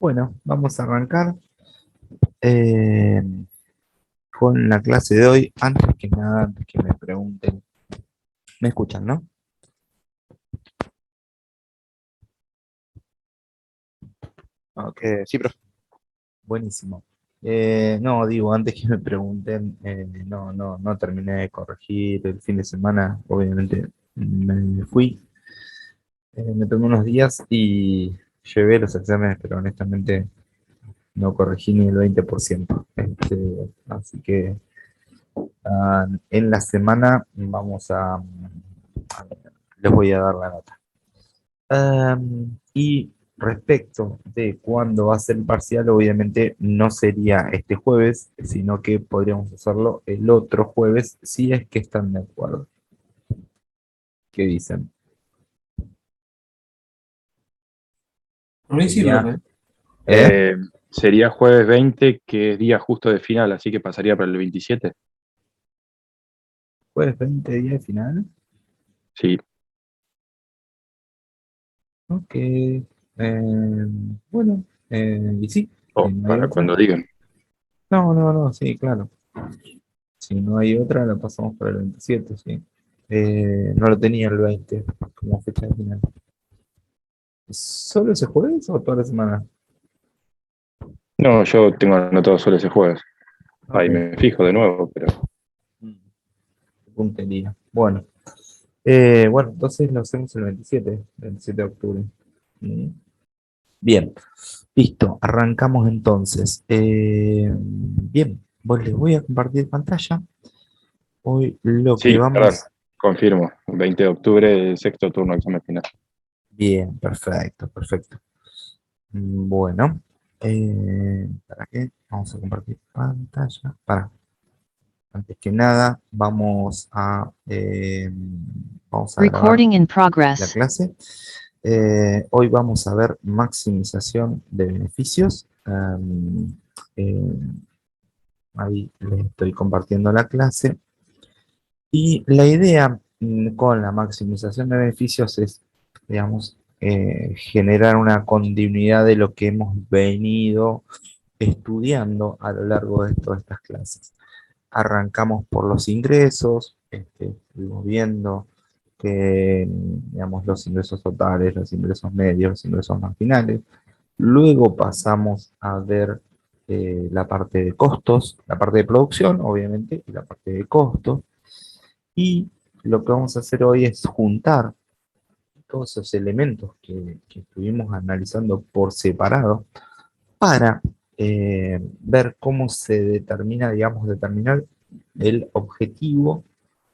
Bueno, vamos a arrancar eh, con la clase de hoy. Antes que nada, antes que me pregunten, ¿me escuchan, no? Ok, Sí, profe. buenísimo. No, digo, antes que me pregunten, no terminé de corregir el fin de semana. Obviamente me fui, me tomé unos días y llevé los exámenes, pero honestamente no corregí ni el 20%. Así que en la semana les voy a dar la nota. Y respecto de cuándo va a ser el parcial, obviamente no sería este jueves, sino que podríamos hacerlo el otro jueves, si es que están de acuerdo. ¿Qué dicen? Por mí sí, Sería, profe. ¿eh? Eh, Sería jueves 20, que es día justo de final, así que pasaría para el 27. Jueves 20 día de final. Sí. Ok. Bueno, y sí, O si no hay para otra. cuando digan. No, sí, claro. Si no hay otra, la pasamos para el 27, sí. No lo tenía el 20 como fecha de final. ¿Solo ese jueves o toda la semana? No, yo tengo anotado solo ese jueves. Ahí Ok. me fijo de nuevo, pero Mm, qué puntería. Bueno, entonces lo hacemos el 27 de octubre. Mm, Bien, listo, arrancamos entonces. Bien, les voy a compartir pantalla. Hoy lo que sí, perdón, vamos. confirmo. 20 de octubre, sexto turno, examen final. Bien, perfecto, perfecto. Bueno, ¿para qué? Vamos a compartir pantalla. Antes que nada, vamos a grabar Recording in la progress. clase. Hoy vamos a ver maximización de beneficios. Eh, Ahí les estoy compartiendo la clase. Y la idea con la maximización de beneficios es, digamos, generar una continuidad de lo que hemos venido estudiando a lo largo de todas estas clases. Arrancamos por los ingresos, estuvimos viendo que, digamos, los ingresos totales, los ingresos medios, los ingresos marginales. Luego pasamos a ver la parte de costos, la parte de producción, obviamente, y la parte de costos. Y lo que vamos a hacer hoy es juntar todos esos elementos que estuvimos analizando por separado para ver cómo se determina, digamos, determinar el objetivo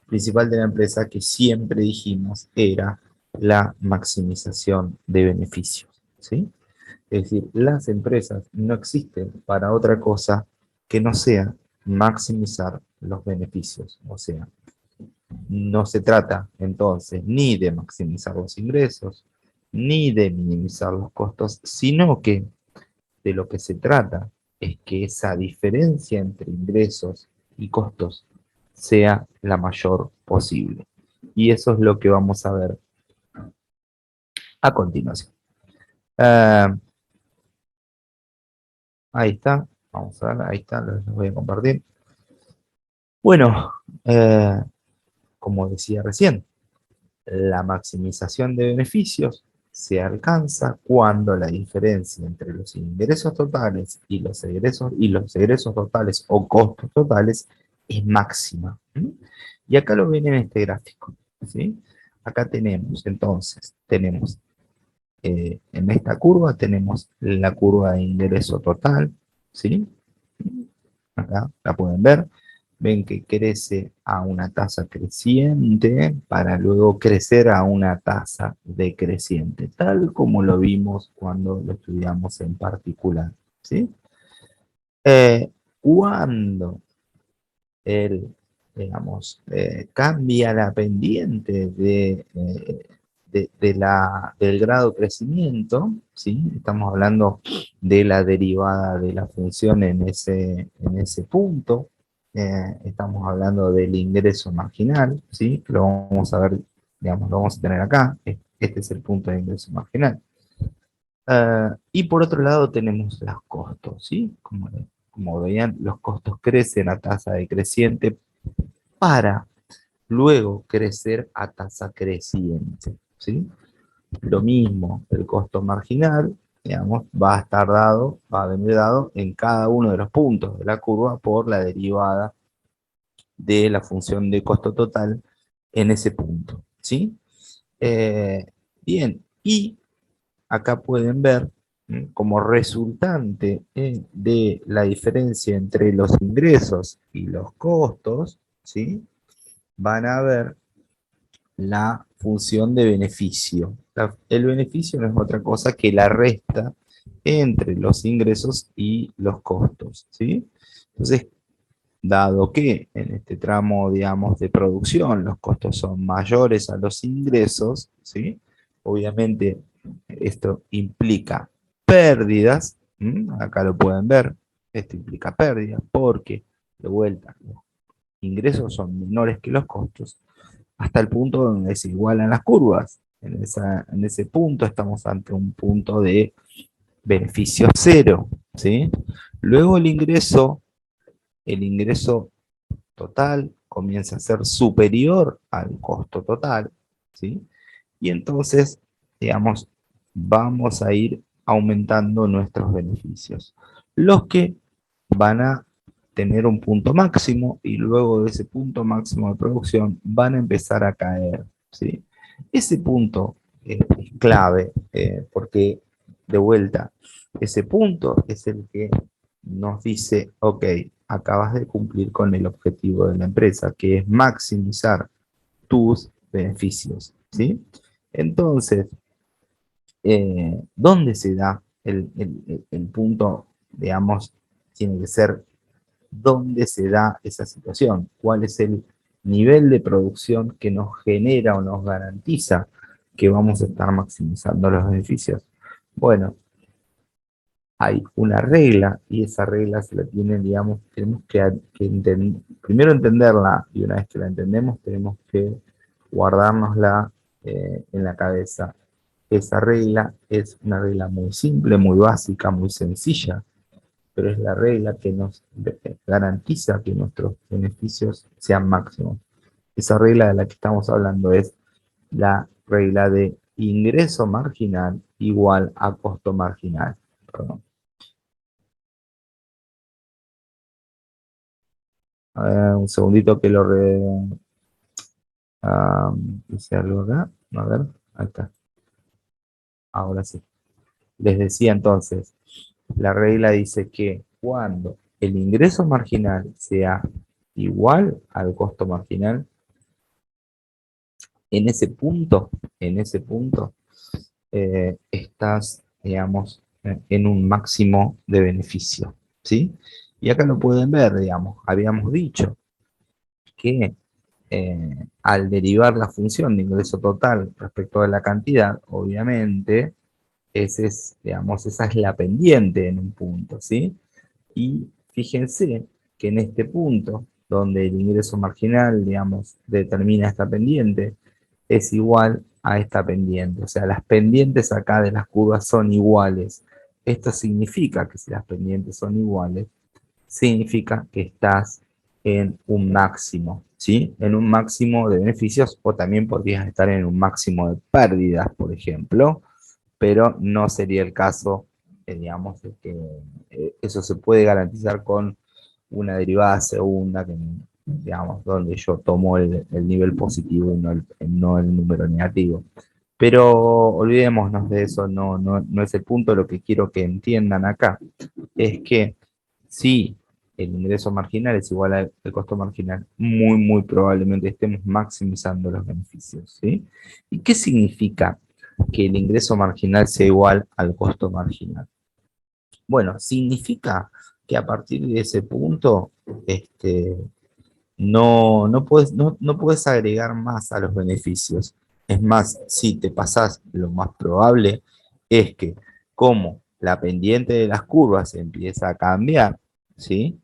principal de la empresa que siempre dijimos era la maximización de beneficios, ¿sí? Es decir, las empresas no existen para otra cosa que no sea maximizar los beneficios. O sea, no se trata entonces ni de maximizar los ingresos, ni de minimizar los costos, sino que de lo que se trata es que esa diferencia entre ingresos y costos sea la mayor posible. Y eso es lo que vamos a ver a continuación. Uh, Ahí está, vamos a ver, ahí está, los voy a compartir. Bueno, como decía recién, la maximización de beneficios se alcanza cuando la diferencia entre los ingresos totales y los egresos totales o costos totales es máxima. ¿Sí? Y acá lo ven en este gráfico. ¿Sí? Acá tenemos, entonces, en esta curva tenemos la curva de ingreso total. ¿Sí? Acá la pueden ver. Ven que crece a una tasa creciente para luego crecer a una tasa decreciente, tal como lo vimos cuando lo estudiamos en particular. ¿Sí? Cuando el, digamos, cambia la pendiente del grado de crecimiento, ¿sí? Estamos hablando de la derivada de la función en ese punto, estamos hablando del ingreso marginal, ¿sí? Lo vamos a ver, digamos, lo vamos a tener acá, este es el punto de ingreso marginal. Y por otro lado tenemos los costos, ¿sí? Como veían, los costos crecen a tasa decreciente para luego crecer a tasa creciente, ¿sí? Lo mismo, el costo marginal, digamos, va a estar dado, va a venir dado en cada uno de los puntos de la curva por la derivada de la función de costo total en ese punto, ¿sí? Bien, y acá pueden ver como resultante de la diferencia entre los ingresos y los costos, ¿sí? Van a ver la función de beneficio. El beneficio no es otra cosa que la resta entre los ingresos y los costos, ¿sí? Entonces, dado que en este tramo, digamos, de producción los costos son mayores a los ingresos, ¿sí? Obviamente esto implica pérdidas, acá lo pueden ver, esto implica pérdidas porque, de vuelta, los ingresos son menores que los costos, hasta el punto donde se igualan las curvas. En ese punto estamos ante un punto de beneficio cero, ¿sí? Luego el ingreso total comienza a ser superior al costo total, ¿sí? Y entonces, digamos, vamos a ir aumentando nuestros beneficios, los que van a tener un punto máximo y luego de ese punto máximo de producción van a empezar a caer, ¿sí? Ese punto es clave porque, de vuelta, ese punto es el que nos dice, ok, acabas de cumplir con el objetivo de la empresa, que es maximizar tus beneficios, ¿sí? Entonces, ¿dónde se da el punto, digamos, tiene que ser dónde se da esa situación? ¿Cuál es el nivel de producción que nos genera o nos garantiza que vamos a estar maximizando los beneficios? Bueno, hay una regla y esa regla se la tienen, digamos, tenemos primero entenderla y una vez que la entendemos tenemos que guardárnosla en la cabeza. Esa regla es una regla muy simple, muy básica, muy sencilla, pero es la regla que nos garantiza que nuestros beneficios sean máximos. Esa regla de la que estamos hablando es la regla de ingreso marginal igual a costo marginal. Perdón. Un segundito que hice algo acá. A ver, ahí está. Ahora sí. Les decía entonces, la regla dice que cuando el ingreso marginal sea igual al costo marginal, en ese punto, estás, digamos, en un máximo de beneficio, ¿sí? Y acá lo pueden ver, digamos, habíamos dicho que al derivar la función de ingreso total respecto de la cantidad, obviamente, digamos, esa es la pendiente en un punto, ¿sí? Y fíjense que en este punto, donde el ingreso marginal, digamos, determina esta pendiente, es igual a esta pendiente. O sea, las pendientes acá de las curvas son iguales. Esto significa que si las pendientes son iguales, significa que estás en un máximo, ¿sí? En un máximo de beneficios o también podrías estar en un máximo de pérdidas, por ejemplo, pero no sería el caso, digamos, de que eso se puede garantizar con una derivada segunda, que, digamos, donde yo tomo el nivel positivo y no el número negativo. Pero olvidémonos de eso, no es el punto. Lo que quiero que entiendan acá es que si el ingreso marginal es igual al costo marginal, muy probablemente estemos maximizando los beneficios, ¿sí? ¿Y qué significa que el ingreso marginal sea igual al costo marginal? Bueno, significa que a partir de ese punto, no puedes agregar más a los beneficios. Es más, si te pasás, lo más probable es que como la pendiente de las curvas empieza a cambiar, ¿sí?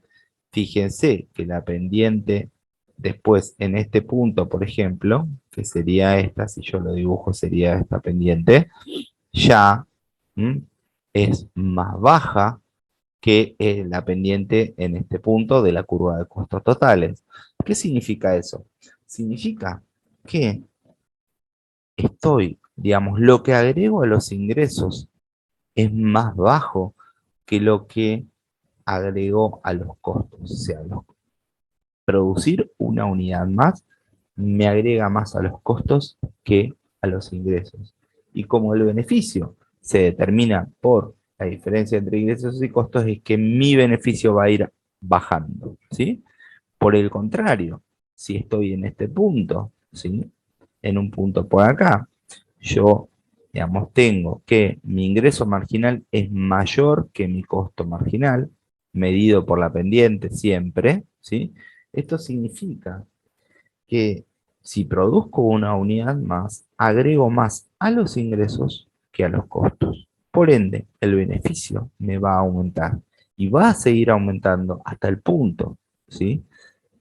Fíjense que la pendiente después en este punto, por ejemplo, que sería esta, si yo lo dibujo sería esta pendiente, ya es más baja que la pendiente en este punto de la curva de costos totales. ¿Qué significa eso? Significa que digamos, lo que agrego a los ingresos es más bajo que lo que agregó a los costos. O sea, producir una unidad más me agrega más a los costos que a los ingresos. Y como el beneficio se determina por la diferencia entre ingresos y costos, es que mi beneficio va a ir bajando, ¿sí? Por el contrario, si estoy en este punto, ¿sí? En un punto por acá, yo, digamos, tengo que mi ingreso marginal es mayor que mi costo marginal, medido por la pendiente siempre, ¿sí? Esto significa que si produzco una unidad más, agrego más a los ingresos que a los costos. Por ende, el beneficio me va a aumentar y va a seguir aumentando hasta el punto, ¿sí?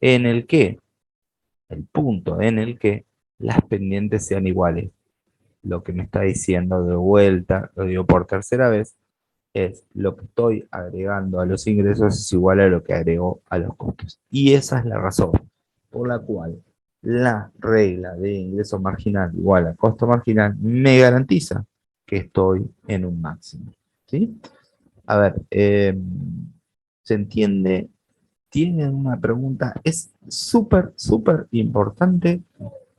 En el que, el punto en el que las pendientes sean iguales. Lo que me está diciendo de vuelta, lo digo por tercera vez, es lo que estoy agregando a los ingresos es igual a lo que agrego a los costos. Y esa es la razón por la cual la regla de ingreso marginal igual a costo marginal me garantiza que estoy en un máximo. ¿Sí? A ver, ¿se entiende? ¿Tienen una pregunta? Es súper, súper importante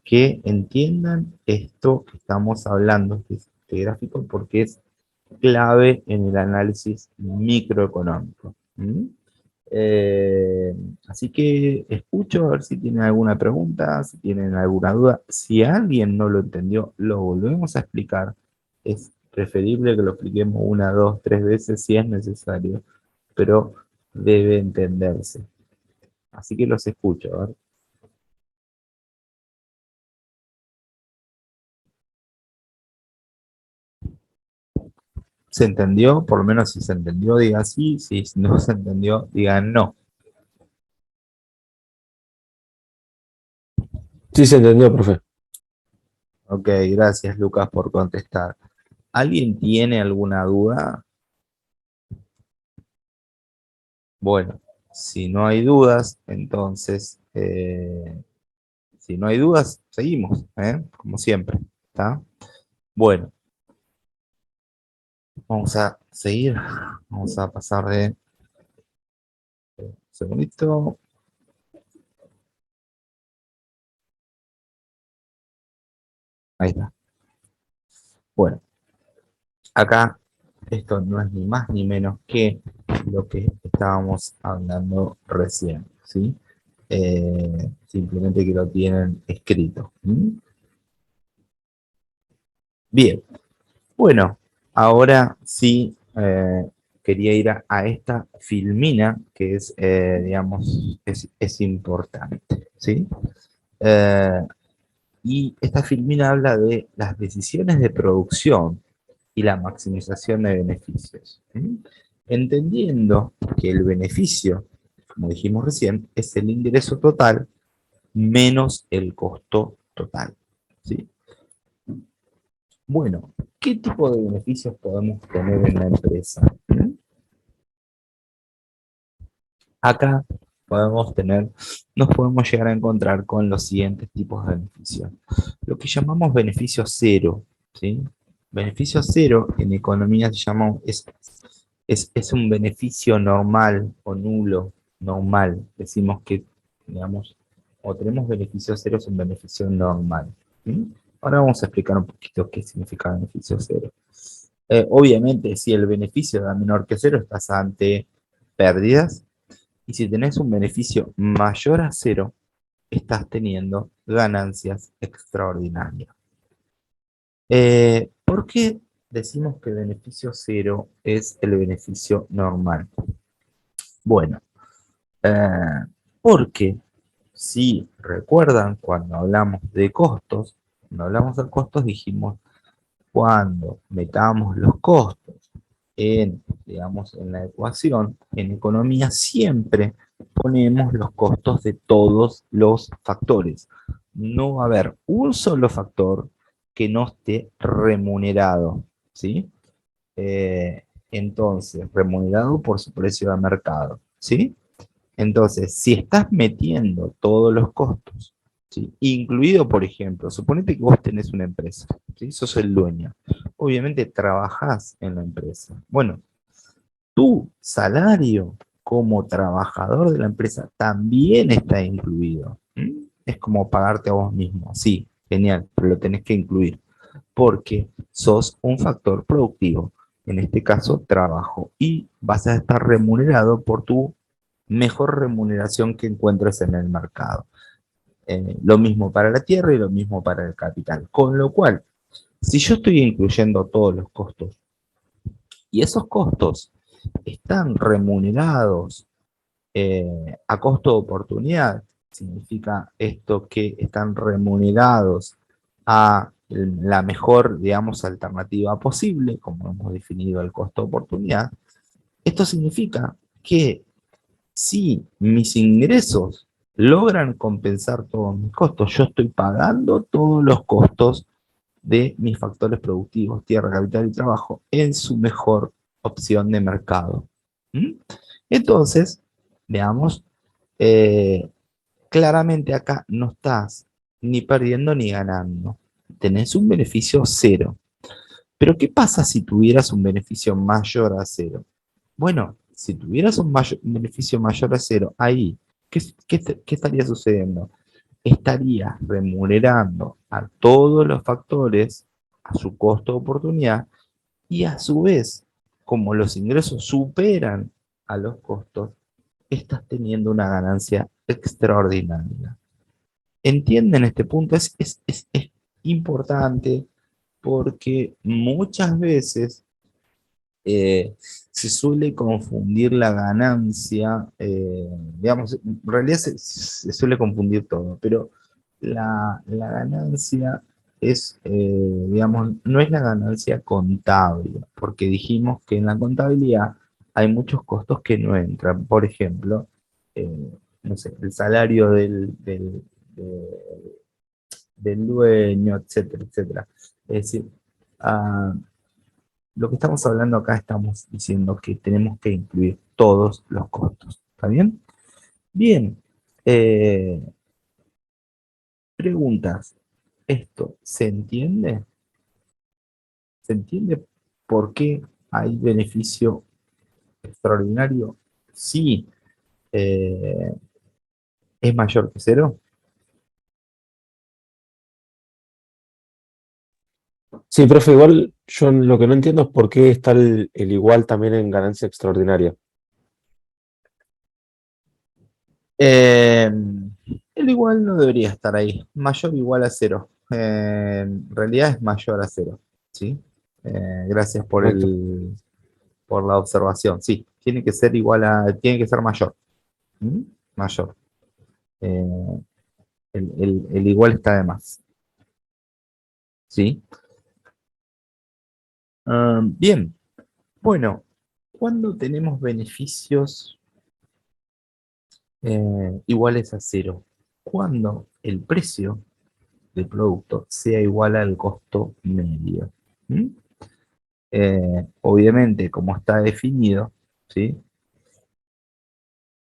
que entiendan esto que estamos hablando, este gráfico, porque es clave en el análisis microeconómico. ¿Mm? Así que escucho a ver si tienen alguna pregunta, si tienen alguna duda. Si alguien no lo entendió, lo volvemos a explicar. Es preferible que lo expliquemos una, dos, tres veces si es necesario, pero debe entenderse. Así que los escucho, a ver. ¿Se entendió? Por lo menos si se entendió, diga sí. Si no se entendió, diga no. Sí, se entendió, profe. Ok, gracias Lucas por contestar. ¿Alguien tiene alguna duda? Bueno, si no hay dudas, entonces, si no hay dudas, seguimos, como siempre, ¿está? Bueno, vamos a seguir, vamos a pasar de un segundito. Ahí está. Bueno, acá esto no es ni más ni menos que lo que estábamos hablando recién, ¿sí? Simplemente que lo tienen escrito. Bien, bueno, ahora sí quería ir a esta filmina que es, digamos, es importante, ¿sí? Eh, y esta filmina habla de las decisiones de producción y la maximización de beneficios. ¿Sí? Entendiendo que el beneficio, como dijimos recién, es el ingreso total menos el costo total. ¿Sí? Bueno, ¿qué tipo de beneficios podemos tener en la empresa? Acá nos podemos llegar a encontrar con los siguientes tipos de beneficios. Lo que llamamos beneficio cero, ¿sí? Beneficio cero en economía se llama, es un beneficio normal o nulo, normal. Decimos que, digamos, o tenemos beneficio cero es un beneficio normal. ¿Sí? Ahora vamos a explicar un poquito qué significa beneficio cero. Obviamente, si el beneficio da menor que cero, estás ante pérdidas. Y si tenés un beneficio mayor a cero, estás teniendo ganancias extraordinarias. ¿Por qué decimos que el beneficio cero es el beneficio normal? Bueno, porque si recuerdan cuando hablamos de costos, dijimos cuando metamos los costos digamos, en la ecuación, en economía siempre ponemos los costos de todos los factores. No va a haber un solo factor que no esté remunerado, ¿sí? entonces remunerado por su precio de mercado, ¿sí? Entonces, si estás metiendo todos los costos, ¿sí? Incluido, por ejemplo, suponete que vos tenés una empresa, ¿sí? Sos el dueño. Obviamente trabajás en la empresa. Bueno, tu salario como trabajador de la empresa también está incluido. ¿Mm? Es como pagarte a vos mismo. Sí, genial, pero lo tenés que incluir porque sos un factor productivo, en este caso trabajo, y vas a estar remunerado por tu mejor remuneración que encuentres en el mercado. Lo mismo para la tierra y lo mismo para el capital. Con lo cual, si yo estoy incluyendo todos los costos y esos costos están remunerados a costo de oportunidad, significa esto que están remunerados a la mejor, digamos, alternativa posible, como hemos definido el costo de oportunidad. Esto significa que si mis ingresos logran compensar todos mis costos, yo estoy pagando todos los costos de mis factores productivos, tierra, capital y trabajo, en su mejor opción de mercado. ¿Mm? Entonces, veamos, eh, claramente acá no estás ni perdiendo ni ganando. Tenés un beneficio cero. Pero ¿qué pasa si tuvieras un beneficio mayor a cero? Bueno, si tuvieras un beneficio mayor a cero, ahí, ¿qué estaría sucediendo? Estarías remunerando a todos los factores a su costo de oportunidad y a su vez, como los ingresos superan a los costos, estás teniendo una ganancia extraordinaria. ¿Entienden este punto? Es importante porque muchas veces se suele confundir la ganancia, digamos, en realidad se suele confundir todo, pero la ganancia es, digamos, no es la ganancia contable, porque dijimos que en la contabilidad hay muchos costos que no entran. Por ejemplo, no sé, el salario del dueño, etcétera, etcétera. Es decir, ah, lo que estamos hablando acá estamos diciendo que tenemos que incluir todos los costos. ¿Está bien? Bien. eh, Preguntas. ¿Esto se entiende? ¿Se entiende por qué hay beneficio extraordinario? Sí. eh, ¿Es mayor que cero? Sí, profe, igual yo lo que no entiendo es por qué está el igual también en ganancia extraordinaria. Eh, el igual no debería estar ahí. Mayor o igual a cero. En realidad es mayor a cero. ¿Sí? Gracias Correcto. por la observación. Sí, tiene que ser igual tiene que ser mayor. ¿Mm? Mayor. Eh, el igual está de más. ¿Sí? Bien. Bueno, cuando tenemos beneficios iguales a cero, cuando el precio del producto sea igual al costo medio. ¿Mm? Obviamente, como está definido, ¿sí?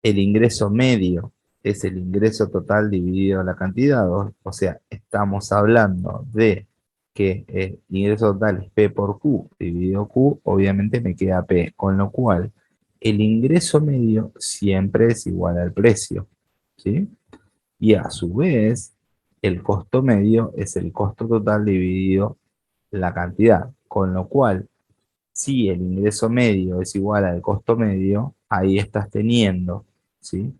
El ingreso medio es el ingreso total dividido la cantidad, o sea, estamos hablando de que el ingreso total es P por Q dividido Q, obviamente me queda P, con lo cual el ingreso medio siempre es igual al precio, ¿sí? Y a su vez, el costo medio es el costo total dividido la cantidad, con lo cual si el ingreso medio es igual al costo medio, ahí estás teniendo, ¿sí?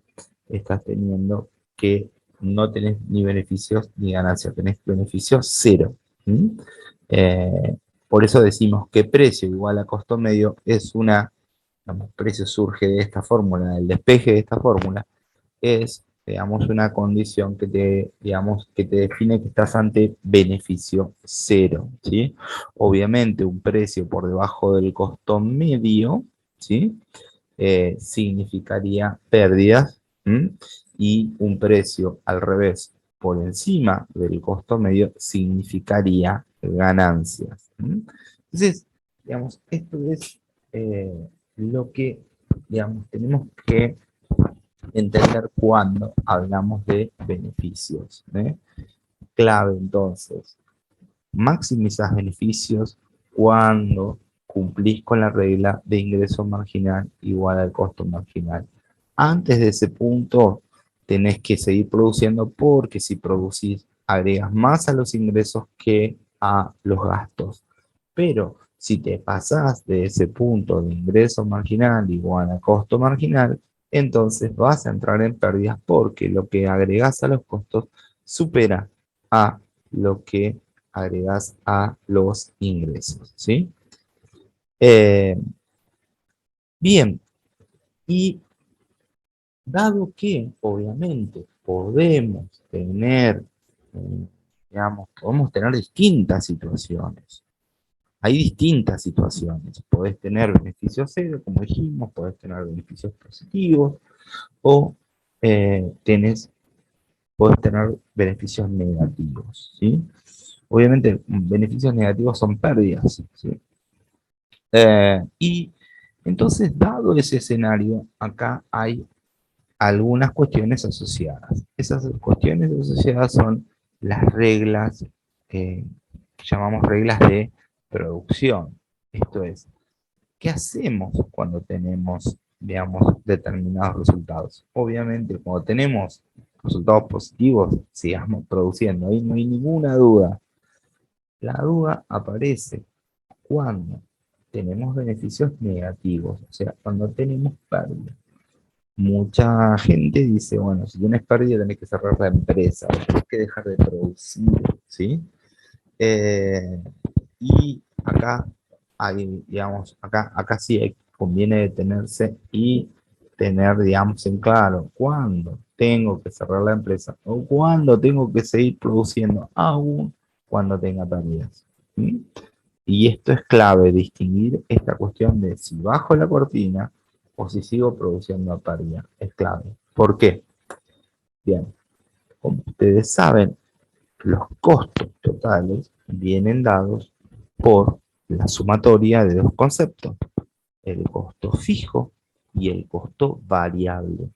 Estás teniendo que no tenés ni beneficios ni ganancias, tenés beneficios cero. ¿Mm? Eh, por eso decimos que precio igual a costo medio es digamos, precio surge de esta fórmula, el despeje de esta fórmula, es, digamos, una condición digamos, que te define que estás ante beneficio cero, ¿sí? Obviamente un precio por debajo del costo medio, ¿sí? Significaría pérdidas, ¿m? Y un precio al revés por encima del costo medio significaría ganancias. ¿M? Entonces, digamos, esto es lo que, digamos, tenemos que entender cuando hablamos de beneficios. Clave, entonces, maximizar beneficios cuando cumplís con la regla de ingreso marginal igual al costo marginal. Antes de ese punto, tenés que seguir produciendo porque si producís, agregas más a los ingresos que a los gastos. Pero si te pasás de ese punto de ingreso marginal igual a costo marginal, entonces vas a entrar en pérdidas porque lo que agregas a los costos supera a lo que agregas a los ingresos, ¿sí? Bien, y dado que obviamente podemos tener, digamos, podemos tener distintas situaciones. Hay distintas situaciones. Podés tener beneficios cero, como dijimos, podés tener beneficios positivos, o podés tener beneficios negativos, ¿sí? Obviamente, beneficios negativos son pérdidas, ¿sí? Y entonces, dado ese escenario, acá hay algunas cuestiones asociadas. Esas cuestiones asociadas son las reglas que llamamos reglas de producción. Esto es, ¿qué hacemos cuando tenemos, digamos, determinados resultados? Obviamente, cuando tenemos resultados positivos, sigamos produciendo. Ahí no hay ninguna duda. La duda aparece cuando tenemos beneficios negativos, o sea, cuando tenemos pérdida. Mucha gente dice, bueno, si tienes pérdida tenés que cerrar la empresa, tenés que dejar de producir, ¿sí? Y acá hay, digamos, acá sí conviene detenerse y tener, digamos, en claro cuándo tengo que cerrar la empresa o cuándo tengo que seguir produciendo, aún cuando tenga pérdidas. ¿Sí? Y esto es clave, distinguir esta cuestión de si bajo la cortina o si sigo produciendo a pérdida. Es clave. ¿Por qué? Bien, como ustedes saben, los costos totales vienen dados por la sumatoria de dos conceptos, el costo fijo y el costo variable.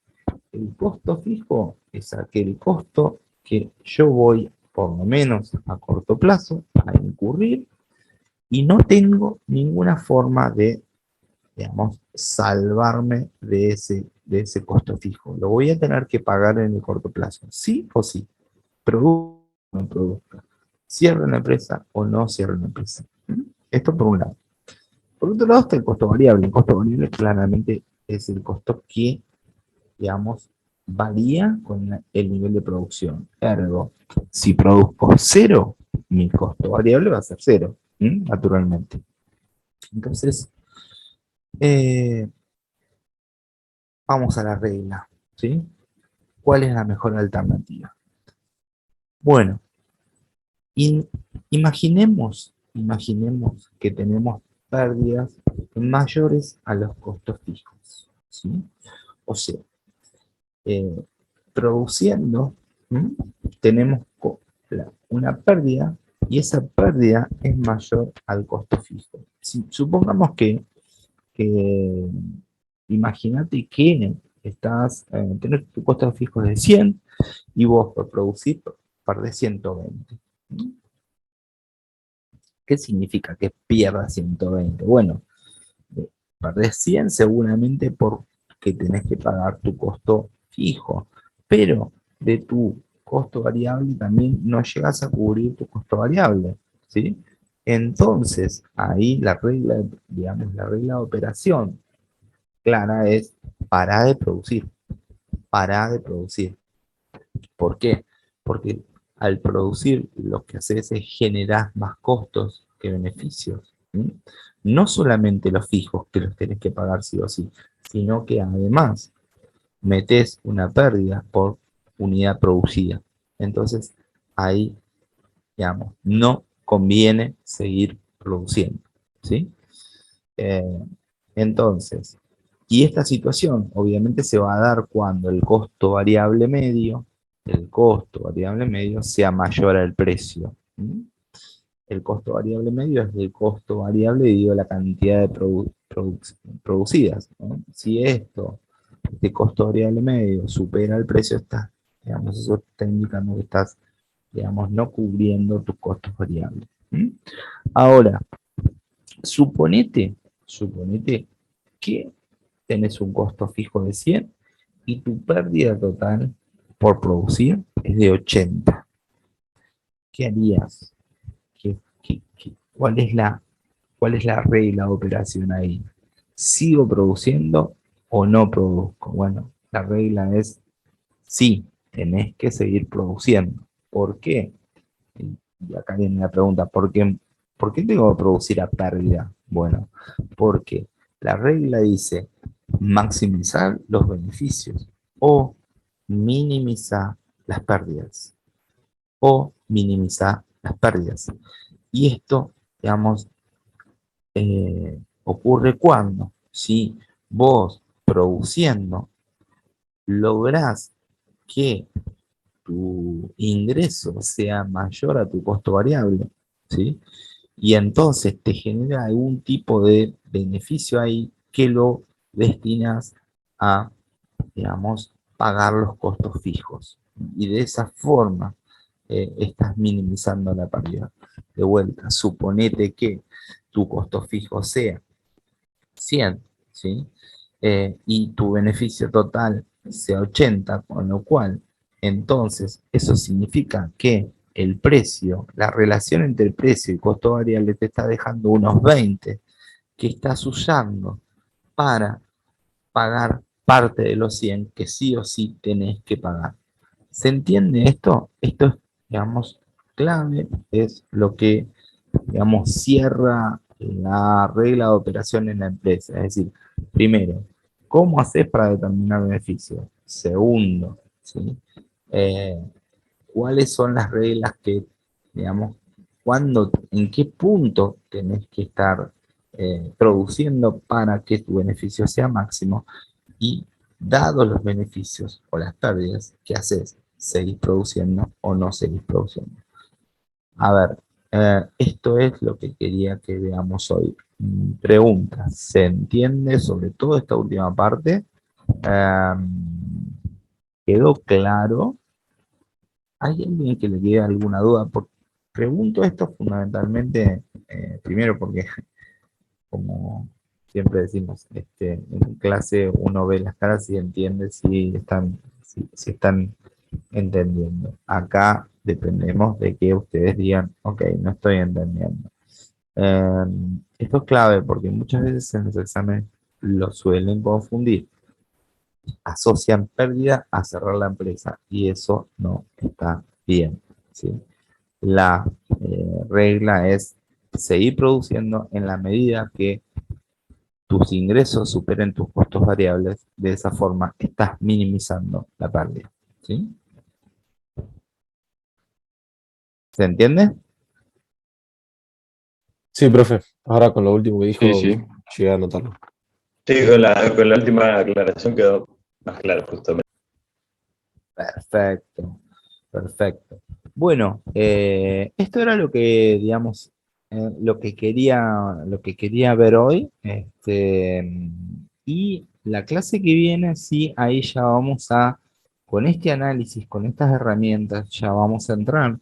El costo fijo es aquel costo que yo voy, por lo menos a corto plazo, a incurrir y no tengo ninguna forma de, digamos, salvarme de ese costo fijo. Lo voy a tener que pagar en el corto plazo, sí o sí, produzca o no produzca, cierre la empresa o no cierre la empresa. Esto por un lado. Por otro lado está el costo variable. El costo variable claramente es el costo que, digamos, varía con el nivel de producción. Ergo, si produzco cero, mi costo variable va a ser cero, naturalmente. Entonces, vamos a la regla, ¿sí? ¿Cuál es la mejor alternativa? Bueno, imaginemos que tenemos pérdidas mayores a los costos fijos, ¿sí? O sea, eh, produciendo, tenemos una pérdida y esa pérdida es mayor al costo fijo. Si, supongamos que imagínate que tenés tu costo fijo de 100 y vos por producir perdés 120. ¿Qué significa que pierdas 120? Bueno, perdés 100 seguramente porque tenés que pagar tu costo fijo, pero de tu costo variable también no llegas a cubrir tu costo variable, ¿sí? Entonces, ahí la regla, digamos, la regla de operación clara es parar de producir, parar de producir. ¿Por qué? Porque al producir lo que haces es generar más costos que beneficios. ¿Sí? No solamente los fijos que los tenés que pagar sí o sí, sino que además metes una pérdida por unidad producida. Entonces ahí, digamos, no conviene seguir produciendo. ¿Sí? Eh, entonces, y esta situación obviamente se va a dar cuando el costo variable medio sea mayor al precio. El costo variable medio es el costo variable dividido la cantidad producidas, ¿no? Si esto, este costo variable medio, supera el precio, digamos, eso está indicando que estás, digamos, no cubriendo tus costos variables. Ahora, suponete que tenés un costo fijo de 100 y tu pérdida total por producir es de 80. ¿Qué harías? ¿Cuál es la regla de operación ahí? ¿Sigo produciendo o no produzco? Bueno, la regla es sí, tenés que seguir produciendo. ¿Por qué? Y acá viene la pregunta, ¿por qué tengo que producir a pérdida? Bueno, porque la regla dice maximizar los beneficios o minimizar las pérdidas o minimizar las pérdidas. Y esto, digamos, ocurre cuando, si vos produciendo lográs que tu ingreso sea mayor a tu costo variable, ¿sí? Y entonces te genera algún tipo de beneficio ahí que lo destinas a, digamos, pagar los costos fijos. Y de esa forma estás minimizando la pérdida. De vuelta, suponete que tu costo fijo sea 100, ¿sí? Y tu beneficio total sea 80, con lo cual, entonces, eso significa que el precio, la relación entre el precio y costo variable te está dejando unos 20 que estás usando para pagar parte de los 100 que sí o sí tenés que pagar. ¿Se entiende esto? Esto es, digamos, clave, es lo que, digamos, cierra la regla de operación en la empresa. Es decir, primero, ¿cómo haces para determinar beneficios? Segundo, ¿sí? Eh, ¿Cuáles son las reglas que, digamos, en qué punto tenés que estar produciendo para que tu beneficio sea máximo? Y dados los beneficios o las pérdidas, ¿qué haces? ¿Seguís produciendo o no seguís produciendo? A ver, esto es lo que quería que veamos hoy. Pregunta, ¿se entiende sobre todo esta última parte? ¿Quedó claro? ¿Hay alguien que le quede alguna duda? Pregunto esto fundamentalmente, primero porque, como siempre decimos, en clase uno ve las caras y entiende si están entendiendo. Acá dependemos de que ustedes digan, ok, no estoy entendiendo. Esto es clave porque muchas veces en los exámenes lo suelen confundir. Asocian pérdida a cerrar la empresa y eso no está bien, ¿sí? La regla es seguir produciendo en la medida que tus ingresos superen tus costos variables. De esa forma estás minimizando la pérdida, ¿sí? ¿Se entiende? Sí, profe. Ahora con lo último que Sí, dijo, sí. llegué a anotarlo. Sí, con la última aclaración quedó más claro, justamente. Perfecto, perfecto. Bueno, esto era lo que, digamos, lo que quería ver hoy. Y la clase que viene, sí, ahí ya vamos con este análisis, con estas herramientas, ya vamos a entrar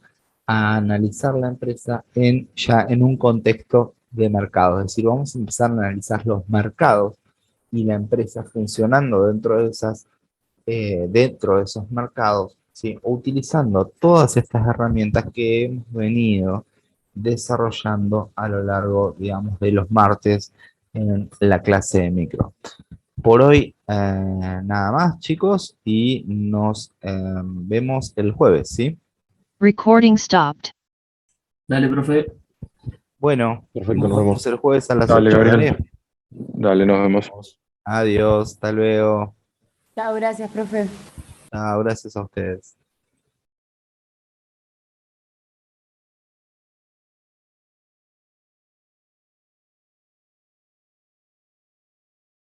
a analizar la empresa ya en un contexto de mercado. Es decir, vamos a empezar a analizar los mercados y la empresa funcionando dentro de esos mercados, ¿sí? Utilizando todas estas herramientas que hemos venido desarrollando a lo largo, digamos, de los martes en la clase de micro. Por hoy, nada más, chicos, y nos vemos el jueves, ¿sí? Recording stopped. Dale, profe. Bueno, Perfecto, nos nos vemos vemos. el jueves a las Dale, 8, Gabriel. ¿vale? Dale, nos vemos. Adiós, hasta luego. Chao, gracias, profe. Chao, gracias a ustedes.